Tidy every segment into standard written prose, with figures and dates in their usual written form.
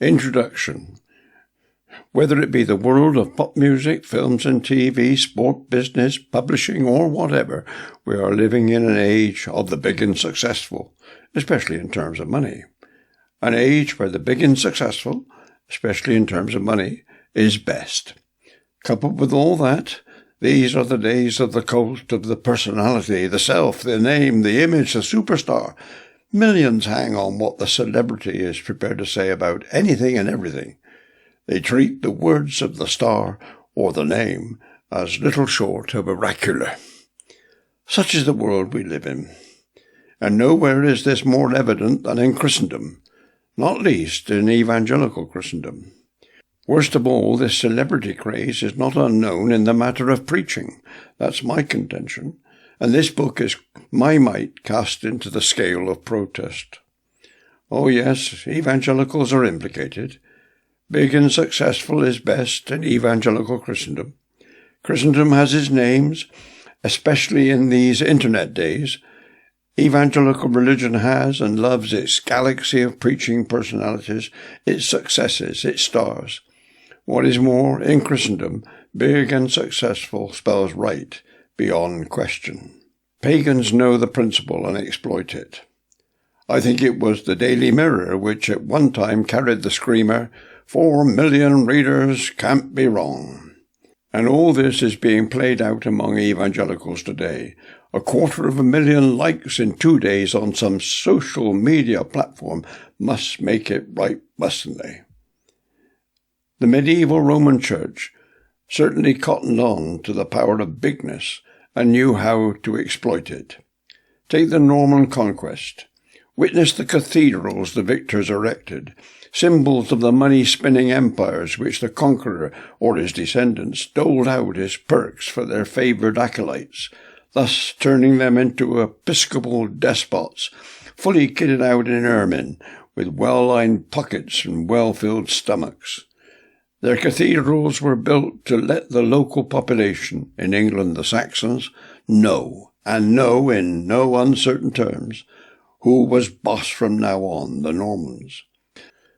Introduction. Whether it be the world of pop music, films and TV, sport, business, publishing, or whatever, we are living in an age of the big and successful, especially in terms of money. An age where the big and successful, especially in terms of money, is best. Coupled with all that, these are the days of the cult of the personality, the self, the name, the image, the superstar. Millions hang on what the celebrity is prepared to say about anything and everything. They treat the words of the star or the name as little short of oracular. Such is the world we live in. And nowhere is this more evident than in Christendom, not least in evangelical Christendom. Worst of all, this celebrity craze is not unknown in the matter of preaching. That's my contention. And this book is my mite cast into the scale of protest. Oh yes, evangelicals are implicated. Big and successful is best in evangelical Christendom. Christendom has its names, especially in these internet days. Evangelical religion has and loves its galaxy of preaching personalities, its successes, its stars. What is more, in Christendom, big and successful spells right, beyond question. Pagans know the principle and exploit it. I think it was the Daily Mirror which at one time carried the screamer, 4 million readers can't be wrong. And all this is being played out among evangelicals today. 250,000 likes in 2 days on some social media platform must make it right, mustn't they? The medieval Roman Church certainly cottoned on to the power of bigness and knew how to exploit it. Take the Norman conquest. Witness the cathedrals the victors erected, symbols of the money-spinning empires which the conqueror or his descendants doled out as perks for their favoured acolytes, thus turning them into episcopal despots, fully kitted out in ermine, with well-lined pockets and well-filled stomachs. Their cathedrals were built to let the local population, in England the Saxons, know, and know in no uncertain terms, who was boss from now on, the Normans.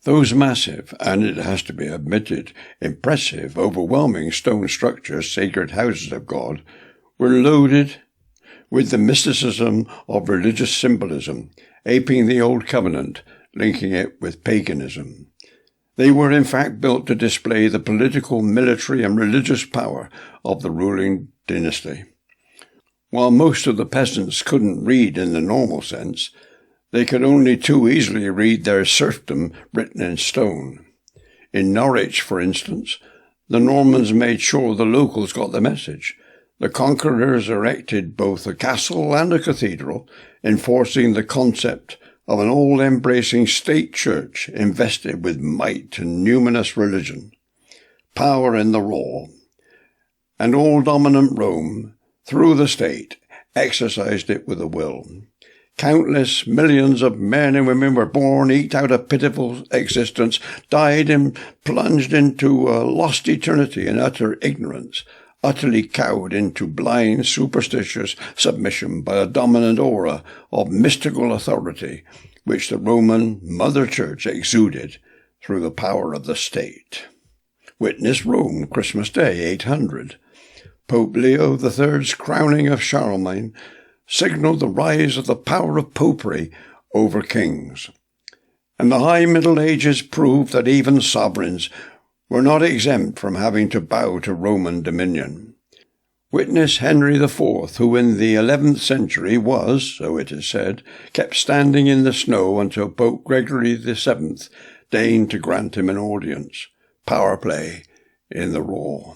Those massive, and it has to be admitted, impressive, overwhelming stone structures, sacred houses of God, were loaded with the mysticism of religious symbolism, aping the Old Covenant, linking it with paganism. They were in fact built to display the political, military, and religious power of the ruling dynasty. While most of the peasants couldn't read in the normal sense, they could only too easily read their serfdom written in stone. In Norwich, for instance, the Normans made sure the locals got the message. The conquerors erected both a castle and a cathedral, enforcing the concept of an all-embracing state church invested with might and numinous religion, power in the raw. And all-dominant Rome, through the state, exercised it with a will. Countless millions of men and women were born, eked out a pitiful existence, died and plunged into a lost eternity in utter ignorance, utterly cowed into blind, superstitious submission by a dominant aura of mystical authority, which the Roman Mother Church exuded through the power of the state. Witness Rome, Christmas Day, 800. Pope Leo III's crowning of Charlemagne signalled the rise of the power of popery over kings. And the High Middle Ages proved that even sovereigns were not exempt from having to bow to Roman dominion. Witness Henry IV, who in the 11th century was, so it is said, kept standing in the snow until Pope Gregory VII deigned to grant him an audience. Power play in the raw.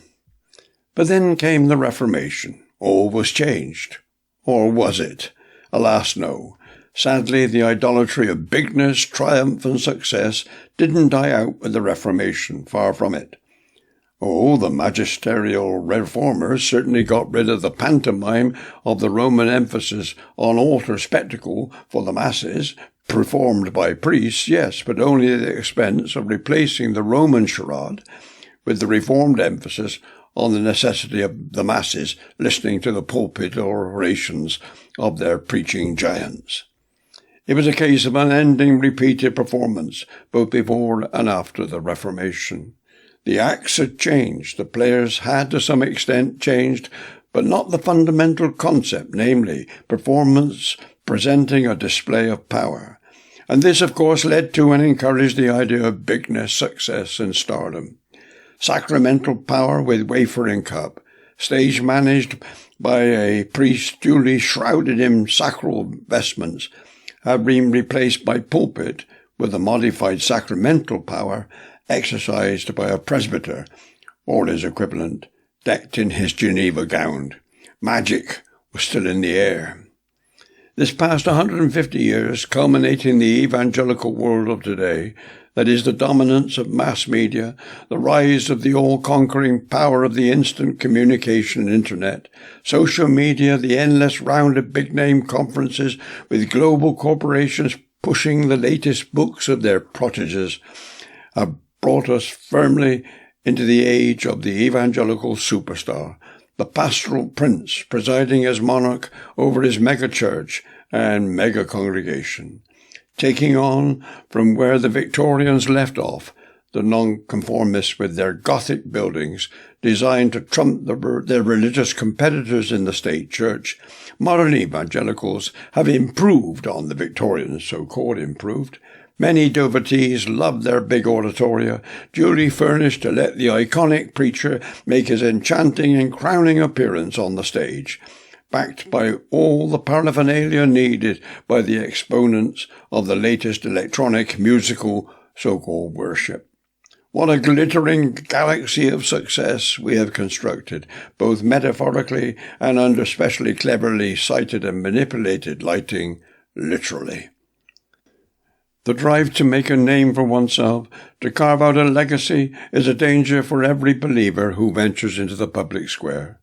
But then came the Reformation. All was changed. Or was it? Alas, no. Sadly, the idolatry of bigness, triumph, and success didn't die out with the Reformation, far from it. Oh, the magisterial reformers certainly got rid of the pantomime of the Roman emphasis on altar spectacle for the masses, performed by priests, yes, but only at the expense of replacing the Roman charade with the Reformed emphasis on the necessity of the masses listening to the pulpit orations of their preaching giants. It was a case of unending repeated performance, both before and after the Reformation. The acts had changed, the players had to some extent changed, but not the fundamental concept, namely performance presenting a display of power. And this, of course, led to and encouraged the idea of bigness, success, and stardom. Sacramental power with wafering cup, stage managed by a priest duly shrouded in sacral vestments, have been replaced by pulpit with a modified sacramental power exercised by a presbyter, or his equivalent, decked in his Geneva gown. Magic was still in the air. This past 150 years, culminating the evangelical world of today, that is the dominance of mass media, the rise of the all-conquering power of the instant communication internet, social media, the endless round of big-name conferences with global corporations pushing the latest books of their proteges, have brought us firmly into the age of the evangelical superstar, the pastoral prince presiding as monarch over his mega-church and mega-congregation, taking on from where the Victorians left off, the nonconformists with their Gothic buildings designed to trump their religious competitors in the state church. Modern evangelicals have improved on the Victorians, so-called improved. Many devotees love their big oratoria, duly furnished to let the iconic preacher make his enchanting and crowning appearance on the stage, backed by all the paraphernalia needed by the exponents of the latest electronic musical so-called worship. What a glittering galaxy of success we have constructed, both metaphorically and under specially cleverly cited and manipulated lighting, literally. The drive to make a name for oneself, to carve out a legacy, is a danger for every believer who ventures into the public square.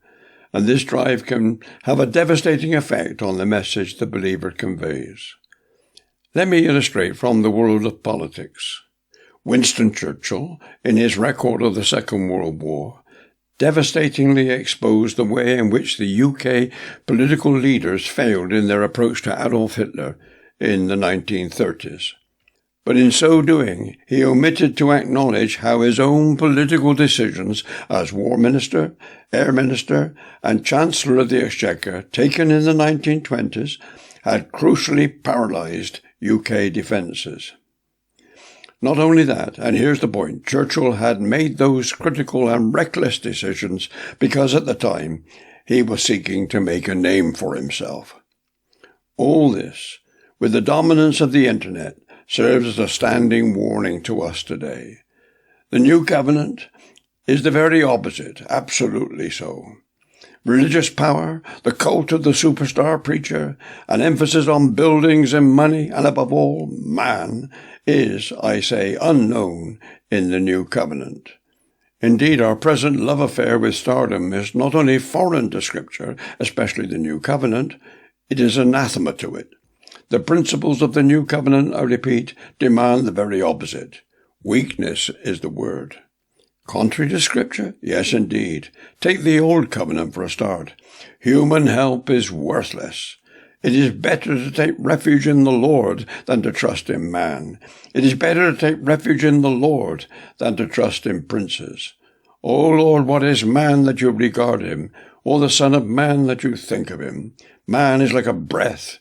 And this drive can have a devastating effect on the message the believer conveys. Let me illustrate from the world of politics. Winston Churchill, in his record of the Second World War, devastatingly exposed the way in which the UK political leaders failed in their approach to Adolf Hitler in the 1930s. But in so doing, he omitted to acknowledge how his own political decisions as War Minister, Air Minister, and Chancellor of the Exchequer, taken in the 1920s, had crucially paralysed UK defences. Not only that, and here's the point, Churchill had made those critical and reckless decisions because at the time he was seeking to make a name for himself. All this, with the dominance of the Internet, serves as a standing warning to us today. The New Covenant is the very opposite, absolutely so. Religious power, the cult of the superstar preacher, an emphasis on buildings and money, and above all, man, is, I say, unknown in the New Covenant. Indeed, our present love affair with stardom is not only foreign to Scripture, especially the New Covenant, it is anathema to it. The principles of the New Covenant, I repeat, demand the very opposite. Weakness is the word. Contrary to Scripture? Yes, indeed. Take the Old Covenant for a start. Human help is worthless. It is better to take refuge in the Lord than to trust in man. It is better to take refuge in the Lord than to trust in princes. O Lord, what is man that you regard him, or the Son of Man that you think of him? Man is like a breath.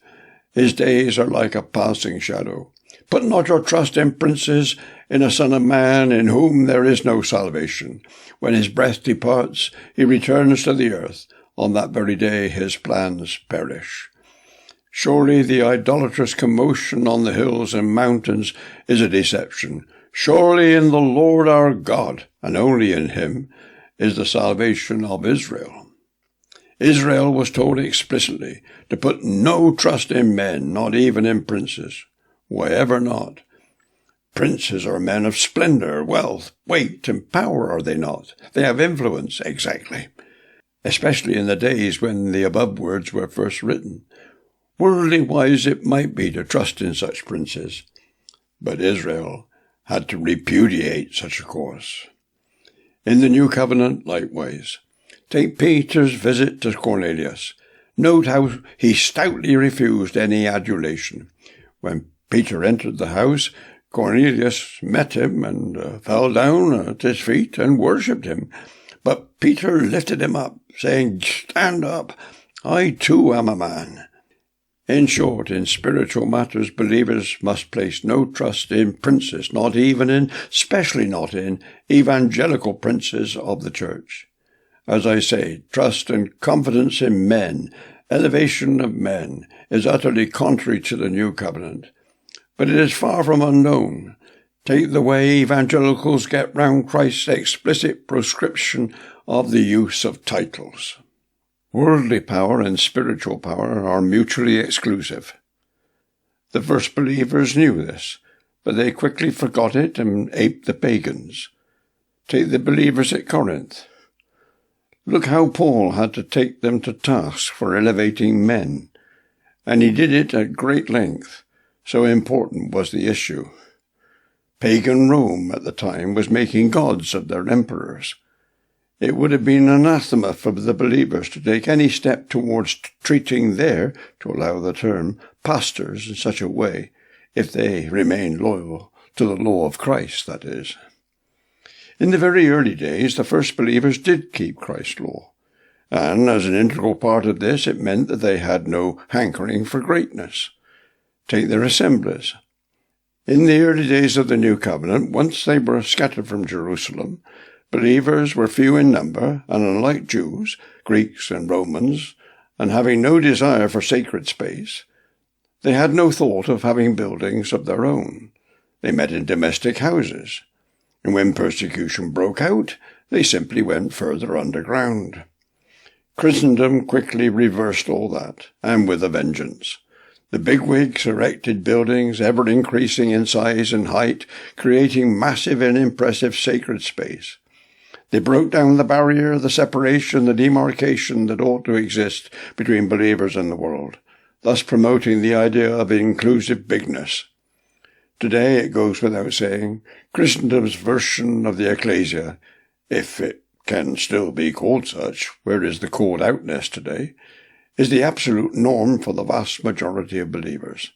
His days are like a passing shadow. Put not your trust in princes, in a son of man, in whom there is no salvation. When his breath departs, he returns to the earth. On that very day his plans perish. Surely the idolatrous commotion on the hills and mountains is a deception. Surely in the Lord our God, and only in him, is the salvation of Israel. Israel was told explicitly to put no trust in men, not even in princes. Why ever not? Princes are men of splendor, wealth, weight, and power, are they not? They have influence, exactly. Especially in the days when the above words were first written. Worldly wise it might be to trust in such princes, but Israel had to repudiate such a course. In the New Covenant, likewise, take Peter's visit to Cornelius. Note how he stoutly refused any adulation. When Peter entered the house, Cornelius met him and fell down at his feet and worshipped him. But Peter lifted him up, saying, "Stand up, I too am a man." In short, in spiritual matters, believers must place no trust in princes, especially not in evangelical princes of the church. As I say, trust and confidence in men, elevation of men, is utterly contrary to the new covenant. But it is far from unknown. Take the way evangelicals get round Christ's explicit proscription of the use of titles. Worldly power and spiritual power are mutually exclusive. The first believers knew this, but they quickly forgot it and aped the pagans. Take the believers at Corinth. Look how Paul had to take them to task for elevating men, and he did it at great length, so important was the issue. Pagan Rome at the time was making gods of their emperors. It would have been anathema for the believers to take any step towards treating their, to allow the term, pastors in such a way, if they remained loyal to the law of Christ, that is. In the very early days, the first believers did keep Christ's law, and as an integral part of this, it meant that they had no hankering for greatness. Take their assemblies. In the early days of the New Covenant, once they were scattered from Jerusalem, believers were few in number, and unlike Jews, Greeks and Romans, and having no desire for sacred space, they had no thought of having buildings of their own. They met in domestic houses, and when persecution broke out, they simply went further underground. Christendom quickly reversed all that, and with a vengeance. The bigwigs erected buildings ever increasing in size and height, creating massive and impressive sacred space. They broke down the barrier, the separation, the demarcation that ought to exist between believers and the world, thus promoting the idea of inclusive bigness. Today, it goes without saying, Christendom's version of the ecclesia, if it can still be called such, where is the called outness today, is the absolute norm for the vast majority of believers.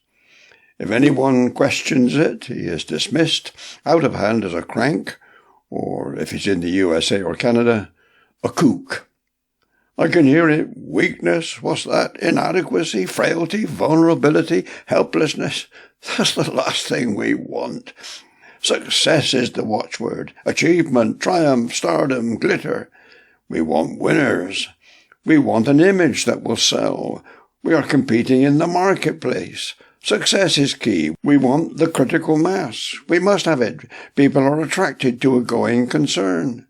If anyone questions it, he is dismissed out of hand as a crank, or if he's in the USA or Canada, a kook. I can hear it. Weakness, what's that? Inadequacy, frailty, vulnerability, helplessness. That's the last thing we want. Success is the watchword. Achievement, triumph, stardom, glitter. We want winners. We want an image that will sell. We are competing in the marketplace. Success is key. We want the critical mass. We must have it. People are attracted to a going concern.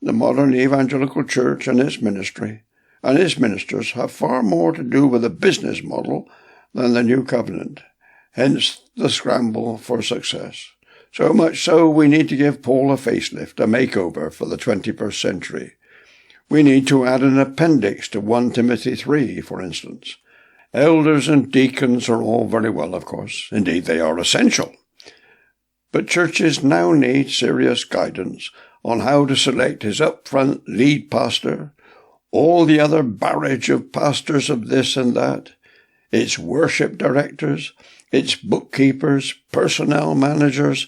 The modern evangelical church and its ministry and its ministers have far more to do with a business model than the new covenant. Hence the scramble for success. So much so we need to give Paul a facelift, a makeover for the 21st century. We need to add an appendix to 1 Timothy 3, for instance. Elders and deacons are all very well, of course. Indeed, they are essential. But churches now need serious guidance on how to select his up-front lead pastor, all the other barrage of pastors of this and that, its worship directors, its bookkeepers, personnel managers,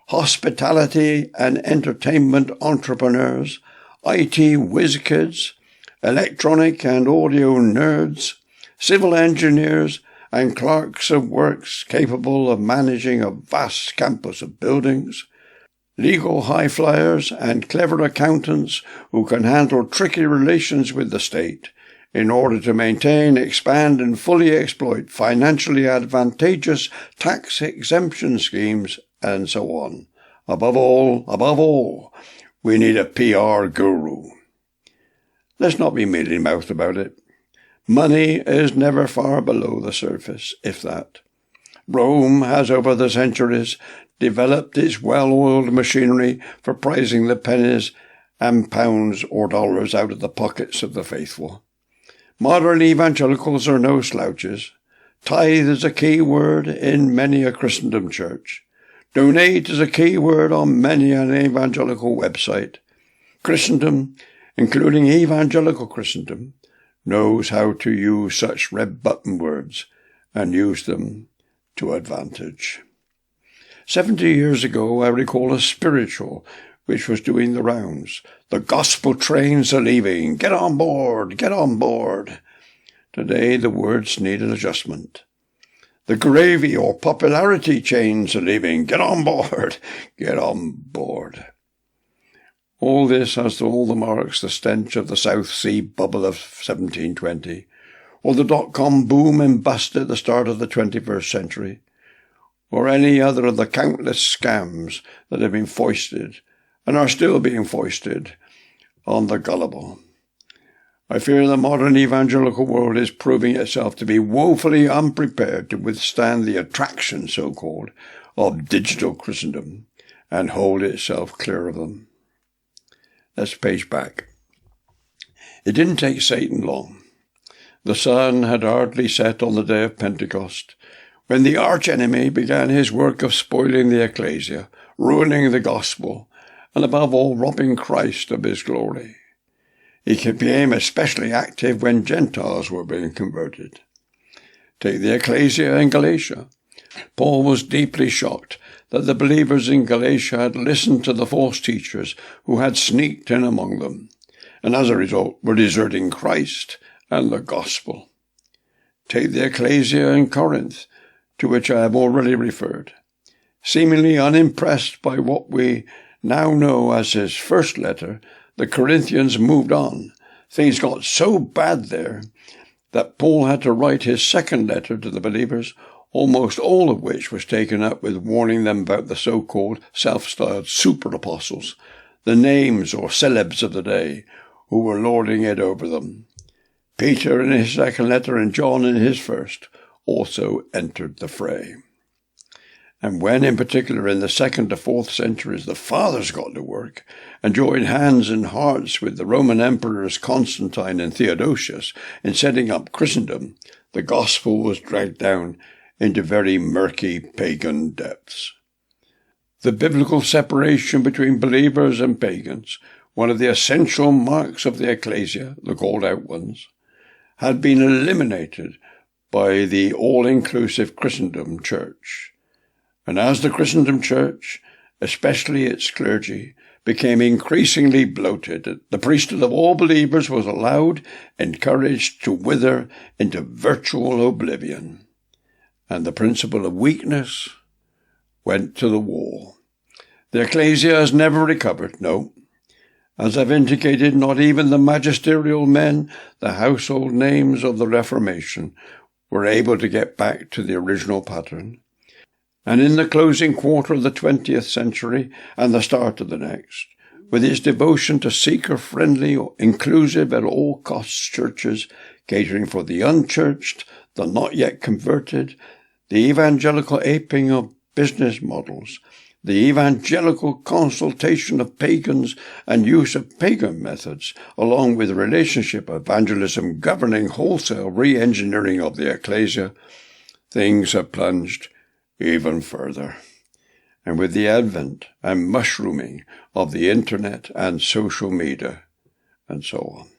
hospitality and entertainment entrepreneurs, IT whiz-kids, electronic and audio nerds, civil engineers, and clerks of works capable of managing a vast campus of buildings, legal high-flyers and clever accountants who can handle tricky relations with the state in order to maintain, expand, and fully exploit financially advantageous tax exemption schemes, and so on. Above all, we need a PR guru. Let's not be mealy-mouthed about it. Money is never far below the surface, if that. Rome has over the centuries developed its well-oiled machinery for prizing the pennies and pounds or dollars out of the pockets of the faithful. Modern evangelicals are no slouches. Tithe is a key word in many a Christendom church. Donate is a key word on many an evangelical website. Christendom, including evangelical Christendom, knows how to use such red button words and use them to advantage. 70 years ago, I recall a spiritual which was doing the rounds. The gospel trains are leaving. Get on board, get on board. Today, the words need an adjustment. The gravy or popularity chains are leaving. Get on board, get on board. All this has all the marks, the stench of the South Sea bubble of 1720, or the dot-com boom and bust at the start of the 21st century, or any other of the countless scams that have been foisted and are still being foisted on the gullible. I fear the modern evangelical world is proving itself to be woefully unprepared to withstand the attraction, so-called, of digital Christendom and hold itself clear of them. Let's page back. It didn't take Satan long. The sun had hardly set on the day of Pentecost when the archenemy began his work of spoiling the ecclesia, ruining the gospel, and above all robbing Christ of his glory. He became especially active when Gentiles were being converted. Take the ecclesia in Galatia. Paul was deeply shocked that the believers in Galatia had listened to the false teachers who had sneaked in among them, and as a result were deserting Christ and the gospel. Take the ecclesia in Corinth, to which I have already referred. Seemingly unimpressed by what we now know as his first letter, the Corinthians moved on. Things got so bad there that Paul had to write his second letter to the believers, almost all of which was taken up with warning them about the so-called self-styled super-apostles, the names or celebs of the day, who were lording it over them. Peter in his second letter and John in his first also entered the fray. And when, in particular, in the 2nd to 4th centuries, the fathers got to work and joined hands and hearts with the Roman emperors Constantine and Theodosius in setting up Christendom, the gospel was dragged down into very murky pagan depths. The biblical separation between believers and pagans, one of the essential marks of the ecclesia, the called-out ones, had been eliminated by the all-inclusive Christendom Church. And as the Christendom Church, especially its clergy, became increasingly bloated, the priesthood of all believers was allowed, encouraged to wither into virtual oblivion. And the principle of weakness went to the wall. The ecclesia has never recovered, no. As I've indicated, not even the magisterial men, the household names of the Reformation, were able to get back to the original pattern. And in the closing quarter of the 20th century and the start of the next, with its devotion to seeker-friendly or inclusive at all costs churches, catering for the unchurched, the not yet converted, the evangelical aping of business models, the evangelical consultation of pagans and use of pagan methods, along with relationship evangelism governing wholesale re-engineering of the ecclesia, things have plunged even further. And with the advent and mushrooming of the internet and social media, and so on.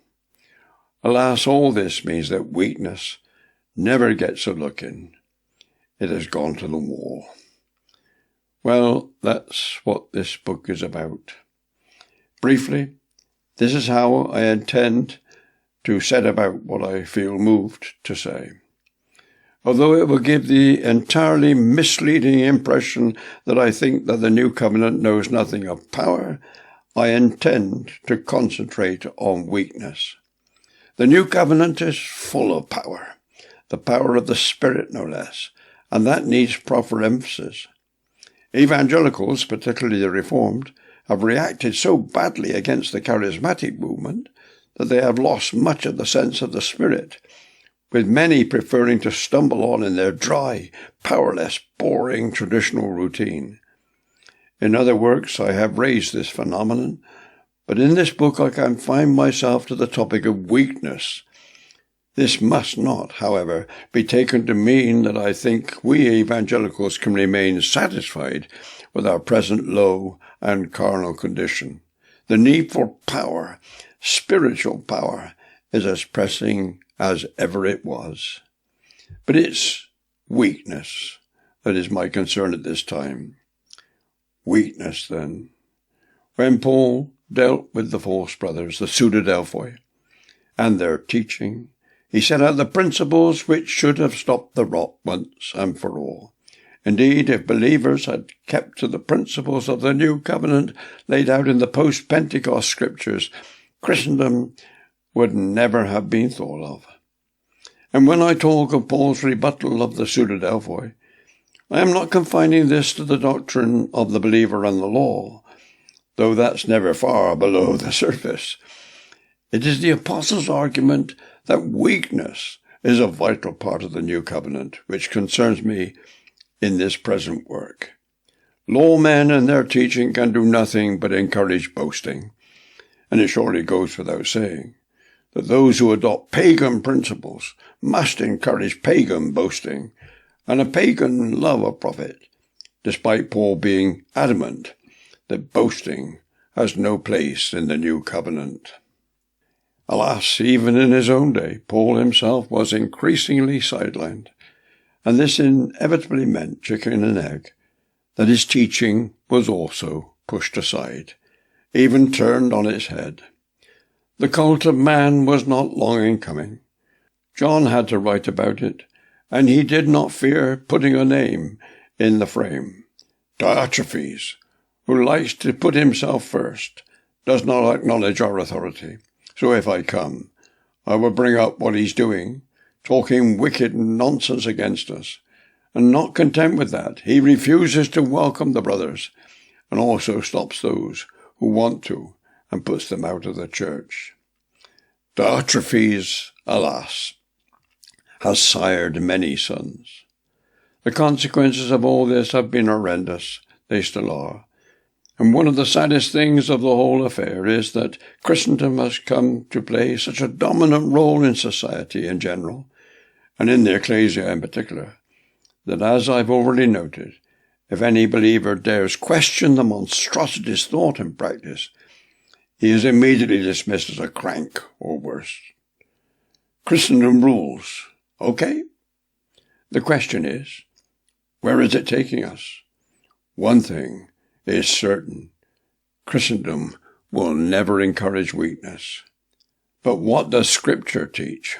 Alas, all this means that weakness never gets a look in. It has gone to the wall. Well, that's what this book is about. Briefly, this is how I intend to set about what I feel moved to say. Although it will give the entirely misleading impression that I think that the New Covenant knows nothing of power, I intend to concentrate on weakness. The New Covenant is full of power, the power of the Spirit no less, and that needs proper emphasis. Evangelicals, particularly the Reformed, have reacted so badly against the charismatic movement that they have lost much of the sense of the Spirit, with many preferring to stumble on in their dry, powerless, boring traditional routine. In other works I have raised this phenomenon, but in this book I confine myself to the topic of weakness. This must not, however, be taken to mean that I think we evangelicals can remain satisfied with our present low and carnal condition. The need for power, spiritual power, is as pressing as ever it was. But it's weakness that is my concern at this time. Weakness, then. When Paul dealt with the false brothers, the pseudo-Delphoi, and their teaching, he set out the principles which should have stopped the rot once and for all. Indeed, if believers had kept to the principles of the new covenant laid out in the post-Pentecost scriptures, Christendom would never have been thought of. And when I talk of Paul's rebuttal of the pseudo-Delphoi, I am not confining this to the doctrine of the believer and the law, though that's never far below the surface. It is the apostles' argument that weakness is a vital part of the new covenant, which concerns me in this present work. Lawmen and their teaching can do nothing but encourage boasting, and it surely goes without saying that those who adopt pagan principles must encourage pagan boasting and a pagan love of profit, despite Paul being adamant that boasting has no place in the new covenant. Alas, even in his own day, Paul himself was increasingly sidelined, and this inevitably meant, chicken and egg, that his teaching was also pushed aside, even turned on its head. The cult of man was not long in coming. John had to write about it, and he did not fear putting a name in the frame. Diotrephes, who likes to put himself first, does not acknowledge our authority. So if I come, I will bring up what he's doing, talking wicked nonsense against us. And not content with that, he refuses to welcome the brothers, and also stops those who want to, and puts them out of the church. Diotrephes, alas, has sired many sons. The consequences of all this have been horrendous. They still are. And one of the saddest things of the whole affair is that Christendom has come to play such a dominant role in society in general, and in the ecclesia in particular, that, as I've already noted, if any believer dares question the monstrosities thought and practice, he is immediately dismissed as a crank or worse. Christendom rules, okay? The question is, where is it taking us? One thing is certain: Christendom will never encourage weakness. But what does Scripture teach?